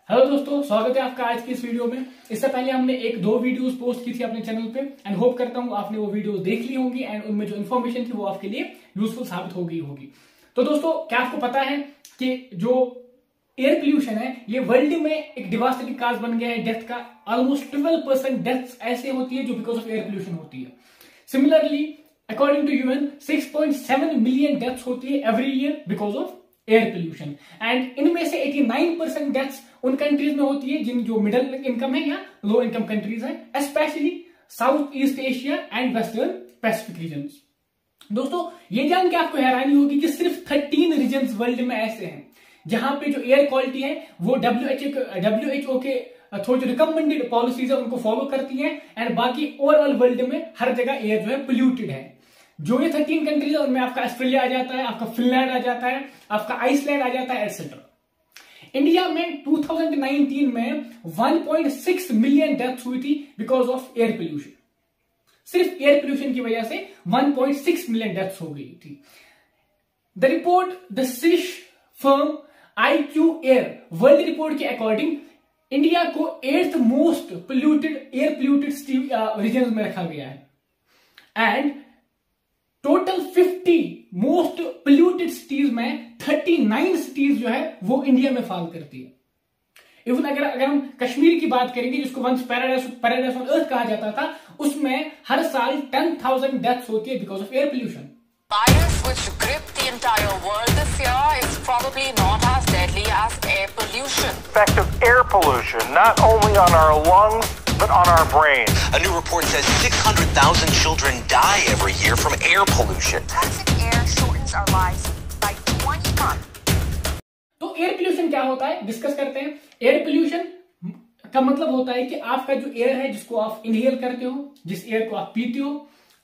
Hello दोस्तों, स्वागत है आपका आज की इस वीडियो में। इससे पहले हमने एक दो वीडियोस पोस्ट की थी अपने चैनल पे एंड होप करता हूँ आपने वो वीडियोस देख ली होंगी एंड उनमें जो इन्फॉर्मेशन थी वो आपके लिए यूजफुल साबित हो गई होगी। तो दोस्तों, क्या आपको पता है कि जो एयर पोल्यूशन है ये वर्ल्ड में एक डिवास्टेटिंग काज बन गया है डेथ का। ऑलमोस्ट 12% डेथ ऐसे होती है जो बिकॉज ऑफ एयर पोल्यूशन होती है। Similarly according to UN 6.7 million deaths होती है every year because of air pollution and इनमें से 89% डेथ्स उन कंट्रीज में होती है जिन जो मिडिल इनकम है या लो इनकम कंट्रीज है, specially south east Asia and western Pacific region. दोस्तों, ये जान के आपको हैरानी होगी कि सिर्फ 13 रीजन वर्ल्ड में ऐसे हैं जहां पे जो एयर क्वालिटी है वो WHO के थोड़ी जो रिकमेंडेड पॉलिसीज है उनको फॉलो करती है एंड बाकी ओवरऑल वर्ल्ड में हर जगह एयर जो है पोल्यूटेड है। जो ये 13 कंट्रीज है उनमें आपका ऑस्ट्रेलिया आ जाता है, आपका फिनलैंड आ जाता है, आपका आइसलैंड आ जाता है, एटसेट्रा। इंडिया में 2019 में 1.6 मिलियन डेथ्स हुई थी बिकॉज ऑफ एयर पोल्यूशन। सिर्फ एयर पोल्यूशन की वजह से 1.6 मिलियन डेथ्स हो गई थी। The report the Swiss firm IQ Air world report के अकॉर्डिंग इंडिया को 8th most polluted air polluted region में रखा गया है and total 50 most polluted cities में 39 सिटीज जो है वो इंडिया में फॉल करती है। इवन अगर हम कश्मीर की बात करेंगे जिसको वंस पैराडाइज ऑन अर्थ कहा जाता था, उसमें हर साल 10,000 डेथ्स होती है because of air pollution. Virus which gripped the entire world this year is probably not as deadly as air pollution. Effect of air pollution, not only on our lungs, but on our brains. A new report says 600,000 children die every year from air pollution. Toxic air shortens our lives by 20 months. तो air pollution क्या होता है discuss करते हैं। Air pollution का मतलब होता है कि आपका जो एयर है जिसको आप इनहेल करते हो, जिस एयर को आप पीते हो,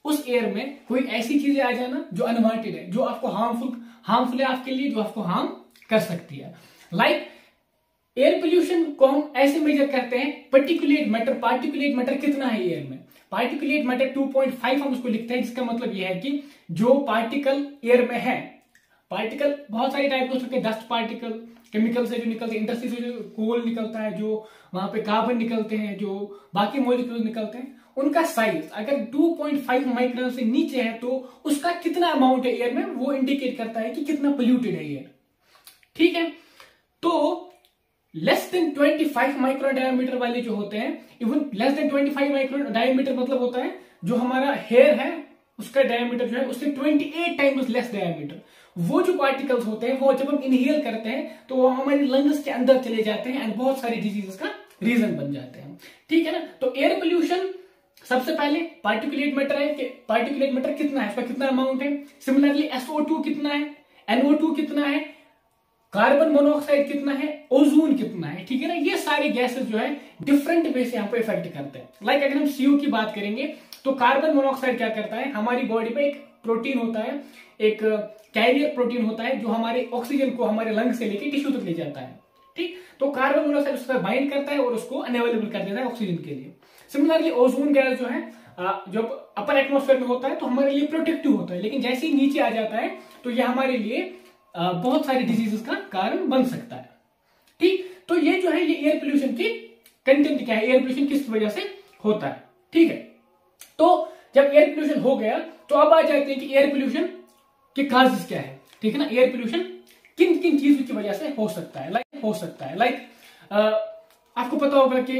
उस एयर में कोई ऐसी चीजें आ जाना जो अनवांटेड है, जो आपको हार्मफुल है आपके लिए, जो आपको हार्म कर सकती है। लाइक एयर पोल्यूशन को हम ऐसे मेजर करते हैं पार्टिकुलेट मैटर कितना है एयर में। पार्टिकुलेट मैटर 2.5 हम उसको लिखते हैं, जिसका मतलब यह है कि जो पार्टिकल एयर में है। पार्टिकल बहुत सारे टाइप के हो सकते हैं, डस्ट पार्टिकल, केमिकल से जो निकलते हैं, इंडस्ट्री से जो कोल निकलता है, जो वहां पे कार्बन निकलते हैं, जो बाकी मॉलिक्यूल्स निकलते हैं, उनका साइज अगर 2.5 माइक्रोन से नीचे है तो उसका कितना अमाउंट है एयर में वो इंडिकेट करता है कि कितना पोल्यूटेड है एयर। ठीक है, तो लेस देन 25 माइक्रोन डायमीटर वाले जो होते हैं, even less than 25 micron diameter मतलब होता है जो हमारा हेयर है उसका डायमीटर जो है उससे 28 टाइम्स लेस डायमीटर। वो जो पार्टिकल्स होते हैं वो जब हम इनहेल करते हैं तो वो हमारे लंग्स के अंदर चले जाते हैं एंड बहुत सारी डिजीजेस का रीजन बन जाते हैं। ठीक है ना, तो एयर पोल्यूशन सबसे पहले पार्टिकुलेट मैटर है कि पार्टिकुलेट मैटर कितना है, उसका कितना अमाउंट है। सिमिलरली SO2 कितना है, NO2 कितना है, कार्बन मोनोऑक्साइड कितना है, ओजोन कितना है। ठीक है ना, ये सारे गैसेस जो है डिफरेंट वे से यहाँ पे इफेक्ट करते हैं। लाइक अगर हम CO की बात करेंगे तो कार्बन मोनोऑक्साइड क्या करता है, हमारी बॉडी में एक प्रोटीन होता है, एक कैरियर प्रोटीन होता है जो हमारे ऑक्सीजन को हमारे लंग से लेके टिश्यू तक ले जाता है। ठीक, तो कार्बन मोनोऑक्साइड उसका बाइंड करता है और उसको अनअवेलेबल कर देता है ऑक्सीजन के लिए। सिमिलरली ओजोन गैस जो है जब अपर एटमॉस्फेयर में होता है तो हमारे लिए प्रोटेक्टिव होता है, लेकिन जैसे ही नीचे आ जाता है तो यह हमारे लिए बहुत सारी डिजीजेस का कारण बन सकता है। ठीक, तो ये जो है ये एयर पोल्यूशन की कंटेंट क्या है, एयर पोल्यूशन किस वजह से होता है। ठीक है, तो जब एयर पोल्यूशन हो गया तो अब आ जाते हैं कि एयर पोल्यूशन के काजेस क्या है। ठीक है ना, एयर पोल्यूशन किन किन चीजों की वजह से हो सकता है। लाइक आपको पता होगा कि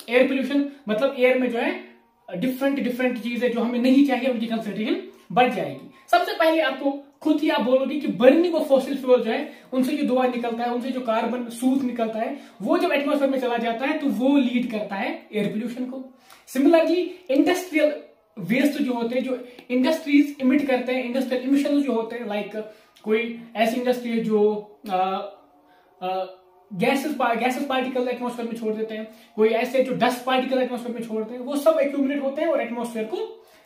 एयर पोल्यूशन मतलब एयर में जो है डिफरेंट चीजें जो हमें नहीं चाहिए उनकी कंसेंट्रेशन बढ़ जाएगी। सबसे पहले आपको खुद ही आप बोलोगे कि बर्निंग ऑफ फॉसिल फ्यूल जो है उनसे जो धुआं निकलता है, उनसे जो कार्बन सूट निकलता है, वो जब एटमॉस्फेयर में चला जाता है तो वो लीड करता है एयर पोल्यूशन को। सिमिलरली इंडस्ट्रियल वेस्ट जो होते हैं, जो इंडस्ट्रीज इमिट करते हैं, इंडस्ट्रियल इमिशन जो होते हैं, लाइक कोई ऐसी इंडस्ट्री है जो गैसेस पार्टिकल एटमॉस्फेयर में छोड़ देते हैं, कोई ऐसे जो डस्ट पार्टिकल एटमॉस्फेयर में छोड़ते हैं, वो सब एक्यूमुलेट होते हैं और एटमॉस्फेयर को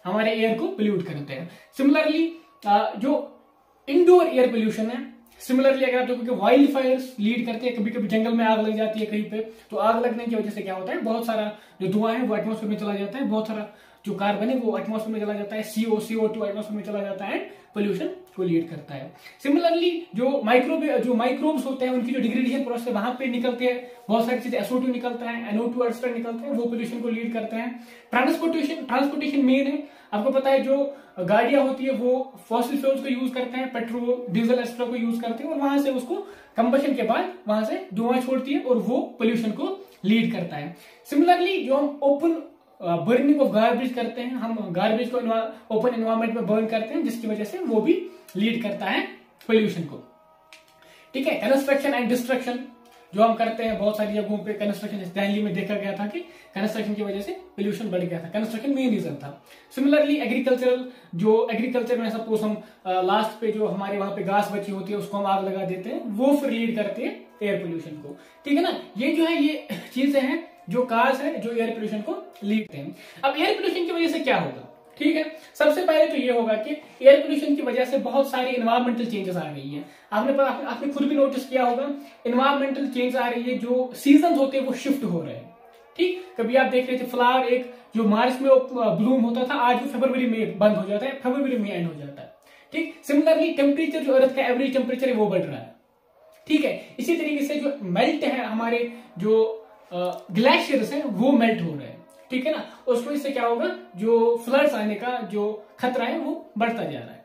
हमारे एयर को पोल्यूट करते हैं। सिमिलरली जो इंडोर एयर पोल्यूशन है, सिमिलरली अगर आप देखोगे वाइल्ड फायर्स लीड करते हैं, कभी कभी जंगल में आग लग जाती है कहीं पे, तो आग लगने की वजह से क्या होता है, बहुत सारा जो धुआं है वो एटमॉस्फेयर में चला जाता है, बहुत सारा जो कार्बन है वो एटमॉस्फेयर में चला जाता है, CO2 एटमॉस्फेयर में चला जाता है, पोल्यूशन को लीड करता है। सिमिलरली जो माइक्रोब्स होते हैं उनकी जो डिग्रेडेशन प्रोसेस है वहां पे निकलते हैं बहुत सारी चीजें, SO2 निकलता है, NO2 एक्स्ट्रा निकलते हैं, वो पोल्यूशन को लीड करते हैं। ट्रांसपोर्टेशन मेन है, आपको पता है जो गाड़ियां होती है वो फॉसिल फ्यूल्स को यूज करते हैं, पेट्रोल डीजल एक्स्ट्रा को यूज करते हैं और वहां से उसको कंबशन के बाद वहां से धुआं छोड़ती है और वो पोल्यूशन को लीड करता है। सिमिलरली जो हम ओपन बर्निंग ऑफ गार्बेज करते हैं, हम गार्बेज को ओपन एनवायरमेंट में बर्न करते हैं जिसकी वजह से वो भी लीड करता है पोल्यूशन को। ठीक है, कंस्ट्रक्शन एंड डिस्ट्रक्शन जो हम करते हैं बहुत सारी जगहों पे कंस्ट्रक्शन, दिल्ली में देखा गया था कि कंस्ट्रक्शन की वजह से पोल्यूशन बढ़ गया था, कंस्ट्रक्शन मेन रीजन था। सिमिलरली एग्रीकल्चर में सपोज हम लास्ट पे जो हमारे वहां पे घास बची होती है उसको हम आग लगा देते हैं, वो फिर लीड करते हैं एयर पोल्यूशन को। ठीक है ना, ये जो है ये चीजें हैं जो काज है जो एयर पोल्यूशन को लीड करते हैं। अब एयर पोल्यूशन की वजह से क्या होगा? ठीक है, सबसे पहले तो ये होगा कि एयर पोल्यूशन की वजह से बहुत सारी इन्वायरमेंटल चेंजेस आ गई है। आपने खुद भी नोटिस किया होगा इन्वायरमेंटल चेंज आ रही है, जो सीजन होते हैं वो शिफ्ट हो रहे हैं। ठीक, कभी आप देख रहे थे फ्लावर एक जो मार्च में ब्लूम होता था, आज वो फरवरी में बंद हो जाता है, फरवरी में एंड हो जाता है। ठीक, सिमिलरली टेम्परेचर जो अर्थ का एवरेज टेम्परेचर है वो बढ़ रहा है। ठीक है, इसी तरीके से जो मेल्ट है हमारे जो ग्लेशियर्स हैं वो मेल्ट हो रहे हैं। ठीक है ना, उसकी वजह से क्या होगा, जो फ्लड्स आने का जो खतरा है वो बढ़ता जा रहा है।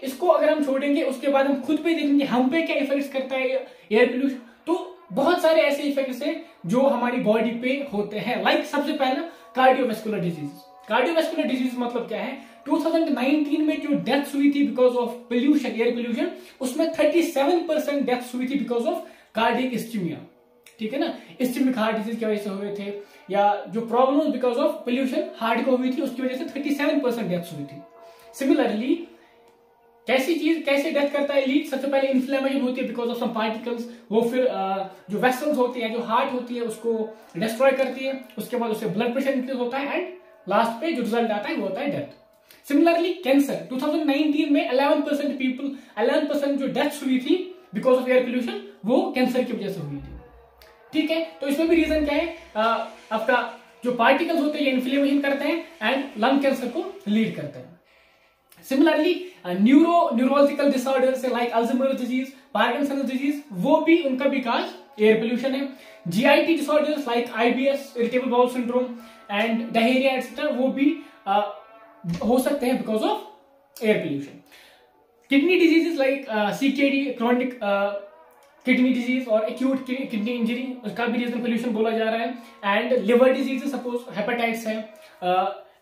इसको अगर हम छोड़ेंगे उसके बाद हम खुद पे देखेंगे हम पे क्या इफेक्ट्स करता है एयर पोल्यूशन, तो बहुत सारे ऐसे इफेक्ट्स हैं जो हमारी बॉडी पे होते हैं। लाइक सबसे पहला कार्डियोवैस्कुलर डिजीज। कार्डियोवैस्कुलर डिजीज मतलब क्या है, 2019 में जो डेथ्स हुई थी because of pollution, air pollution, उसमें 37% डेथ्स हुई थी बिकॉज ऑफ कार्डियक इस्चीमिया। ठीक है ना, इस्चेमिक हार्ट डिजीज की वजह से हुए थे, या जो problem because of pollution heart को हुई थी उसकी वजह से 37% डेथ्स हुई थी। सिमिलरली कैसे डेथ करता है लीड, सबसे पहले इन्फ्लेमेशन होती है बिकॉज ऑफ सम पार्टिकल्स, वो फिर जो वेसल्स होती है जो हार्ट होती है उसको डिस्ट्रॉय करती है, उसके बाद उससे ब्लड प्रेशर इंक्रीज होता है एंड लास्ट पे जो रिजल्ट आता है वो होता है डेथ। सिमिलरली कैंसर 2019 में 11% जो डेथ्स हुई थी बिकॉज ऑफ एयर पोल्यूशन वो कैंसर की वजह से हुई थी। ठीक है, तो इसमें भी रीजन क्या है, आपका जो पार्टिकल्स होते हैं ये इन्फ्लेमेशन करते हैं एंड लंग कैंसर को लीड करते हैं। Similarly neurological disorders like Alzheimer disease, Parkinson disease, वो भी उनका भी काज एयर पोल्यूशन है। GIT disorders like IBS, irritable bowel syndrome and diarrhoea etcetera, वो भी हो सकते हैं because of air pollution. Kidney diseases like CKD, chronic kidney disease और एक्यूट किडनी इंजरी, उसका भी रीजन पोल्यूशन बोला जा रहा है। And liver disease suppose hepatitis है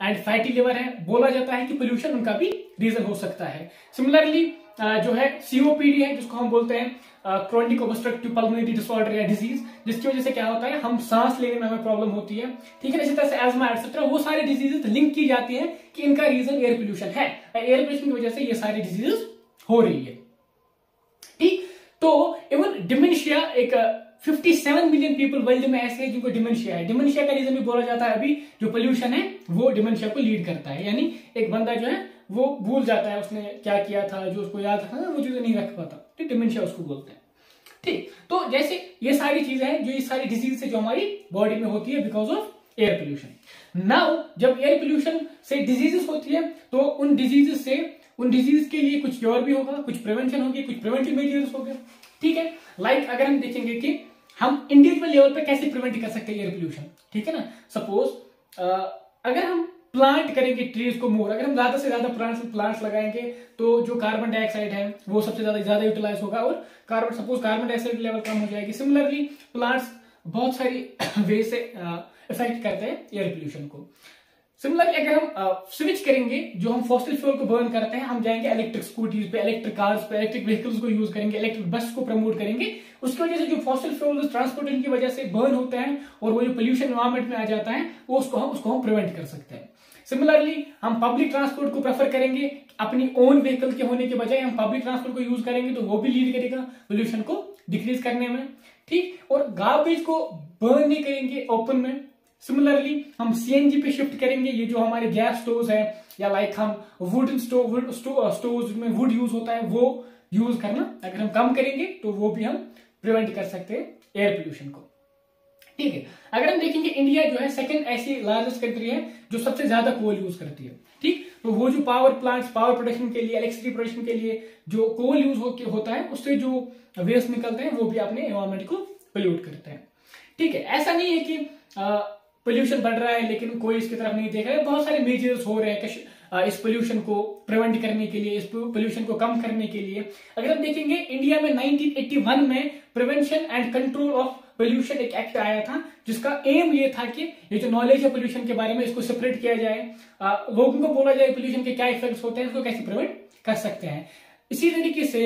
एंड फैटी लिवर है, बोला जाता है कि पोल्यूशन उनका भी रीजन हो सकता है। सिमिलरली जो है COPD है जिसको हम बोलते हैं क्रॉनिक ऑब्स्ट्रक्टिव पल्मोनरी डिसऑर्डर या डिजीज, जिसकी वजह से क्या होता है हम सांस लेने में हमें प्रॉब्लम होती है। ठीक है, इसी तरह से एज्मा एटसेट्रा, वो सारी डिजीजेस लिंक की जाती है कि इनका रीजन एयर पोल्यूशन है, एयर पोल्यूशन की वजह से ये सारी डिजीजेस हो रही है। ठीक, तो इवन डिमेंशिया, एक 57 मिलियन पीपल वर्ल्ड में ऐसे हैं जिनको डिमेंशिया है। डिमेंशिया का रीजन भी बोला जाता है अभी जो पोल्यूशन है वो डिमेंशिया को लीड करता है, यानी एक बंदा जो है वो भूल जाता है उसने क्या किया था, जो उसको याद था वो चीजें नहीं रख पाता, तो डिमेंशिया उसको बोलते हैं। ठीक, तो जैसे ये सारी चीजें हैं जो ये सारी डिजीज है जो हमारी बॉडी में होती है because of air pollution. Now जब एयर पोल्यूशन से डिजीजेस होती है तो उन डिजीज के लिए कुछ क्योर भी होगा, कुछ प्रिवेंशन होगी, कुछ प्रिवेंटिव मेजर्स होंगे। ठीक है, लाइक अगर हम देखेंगे कि हम इंडिविजुअल लेवल पे कैसे प्रिवेंट कर सकते हैं एयर पोल्यूशन। ठीक है ना, सपोज अगर हम प्लांट करेंगे ट्रीज को मोर, अगर हम ज्यादा से ज्यादा प्लांट्स लगाएंगे तो जो कार्बन डाइऑक्साइड है वो सबसे ज्यादा यूटिलाइज होगा और कार्बन डाइऑक्साइड लेवल कम हो जाएगी। सिमिलरली प्लांट्स बहुत सारी वे से इफेक्ट करते हैं एयर पोल्यूशन को। सिमिलरली अगर हम स्विच करेंगे, जो हम फॉसिल फ्यूल को बर्न करते हैं, हम जाएंगे इलेक्ट्रिक स्कूटीज पे, इलेक्ट्रिक कार्स पे, इलेक्ट्रिक व्हीकल्स को यूज करेंगे, इलेक्ट्रिक बस को प्रमोट करेंगे, उसकी वजह से जो फॉसिल फ्यूल ट्रांसपोर्टेशन की वजह से बर्न होते हैं और वो जो पोल्यूशन एनवायरमेंट में आ जाता है वो उसको हम प्रिवेंट कर सकते हैं। सिमिलरली हम पब्लिक ट्रांसपोर्ट को प्रेफर करेंगे, अपनी ओन व्हीकल के होने के बजाय हम पब्लिक ट्रांसपोर्ट को यूज करेंगे तो वो भी लीड करेगा पोल्यूशन को डिक्रीज करने में। ठीक, और गार्बेज को बर्न नहीं करेंगे ओपन में। सिमिलरली हम CNG पे शिफ्ट करेंगे, ये जो हमारे गैस स्टोव्स है या लाइक हम वुडन स्टोव्स में वुड यूज होता है वो यूज करना अगर हम कम करेंगे तो वो भी हम प्रिवेंट कर सकते हैं एयर पोल्यूशन को। ठीक है। अगर हम देखेंगे इंडिया जो है सेकंड ऐसी लार्जेस्ट कंट्री है जो सबसे ज्यादा कोल यूज करती है, ठीक। तो वो जो पावर प्लांट्स, पावर प्रोडक्शन के लिए, इलेक्ट्रिसिटी प्रोडक्शन के लिए जो कोल यूज होता है, उससे जो वेस्ट निकलते हैं वो भी अपने एनवायरमेंट को पोल्यूट करते हैं, ठीक है। ऐसा नहीं है कि पोल्यूशन बढ़ रहा है लेकिन कोई इसकी तरफ नहीं देख रहा है। बहुत सारे मेजर्स हो रहे हैं इस पोल्यूशन को प्रिवेंट करने के लिए, इस पोल्यूशन को कम करने के लिए। अगर हम देखेंगे इंडिया में 1981 में prevention and control of pollution एक एक्ट आया था, जिसका एम ये था कि ये जो नॉलेज है पोल्यूशन के बारे में इसको सेपरेट किया जाए, लोगों को बोला जाए पोल्यूशन के क्या इफेक्ट्स होते हैं, इसको कैसे प्रिवेंट कर सकते हैं। इसी तरीके से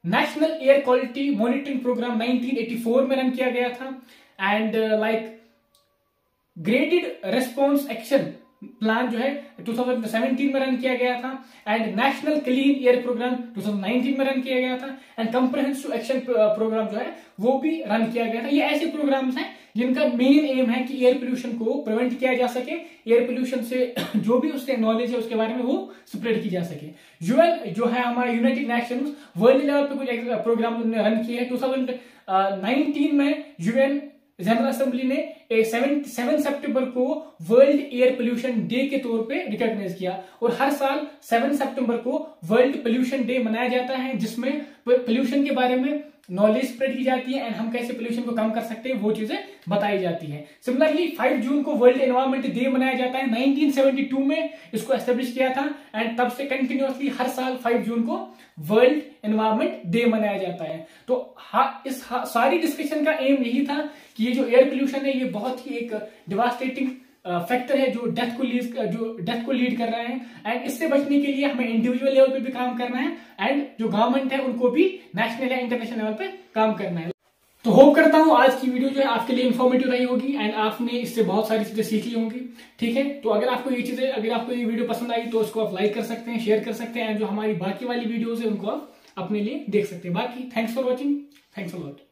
National Air Quality Monitoring Programme 1984 में रन किया गया था, and Graded Response Action Plan जो है 2017 में रन किया गया था, and National Clean Air Programme 2019 में रन किया गया था, एंड कंप्रहेंसिव एक्शन प्रोग्राम जो है वो भी रन किया गया था। ये ऐसे प्रोग्राम्स हैं जिनका मेन एम है कि एयर पोल्यूशन को प्रिवेंट किया जा सके, एयर पोल्यूशन से जो भी उससे नॉलेज है उसके बारे में वो स्प्रेड की जा सके। यूएन जो है हमारा यूनाइटेड नेशंस वर्ल्ड लेवल पे कुछ प्रोग्राम उन्होंने रन किए हैं। 2019 में यूएन जनरल असेंबली ने 7 सितंबर को वर्ल्ड एयर पोल्यूशन डे के तौर पे रिकॉग्नाइज किया, और हर साल 7 सितंबर को वर्ल्ड पोल्यूशन डे मनाया जाता है, जिसमें पोल्यूशन के बारे में नॉलेज स्प्रेड की जाती है एंड हम कैसे पोल्यूशन को कम कर सकते हैं वो चीजें बताई जाती है। सिमिलरली 5 जून को वर्ल्ड एनवायरमेंट डे मनाया जाता है। 1972 में इसको एस्टेब्लिश किया था, एंड तब से कंटिन्यूअसली हर साल 5 जून को वर्ल्ड एनवायरमेंट डे मनाया जाता है। तो इस सारी डिस्कशन का एम यही था कि ये जो एयर पोल्यूशन है ये बहुत ही एक डिवास्टेटिंग फैक्टर है जो डेथ को लीड कर रहा है, एंड इससे बचने के लिए हमें इंडिविजुअल लेवल पे भी काम करना है, एंड जो गवर्नमेंट है उनको भी नेशनल या इंटरनेशनल लेवल पे काम करना है। तो होप करता हूं आज की वीडियो जो है आपके लिए इंफॉर्मेटिव रही होगी, एंड आपने इससे बहुत सारी चीजें सीख ली होंगी, ठीक है। तो अगर आपको ये वीडियो पसंद आई तो उसको आप लाइक कर सकते हैं, शेयर कर सकते हैं, एंड जो हमारी बाकी वाली वीडियोज है उनको आप अपने लिए देख सकते हैं। बाकी thanks for watching, thanks a lot.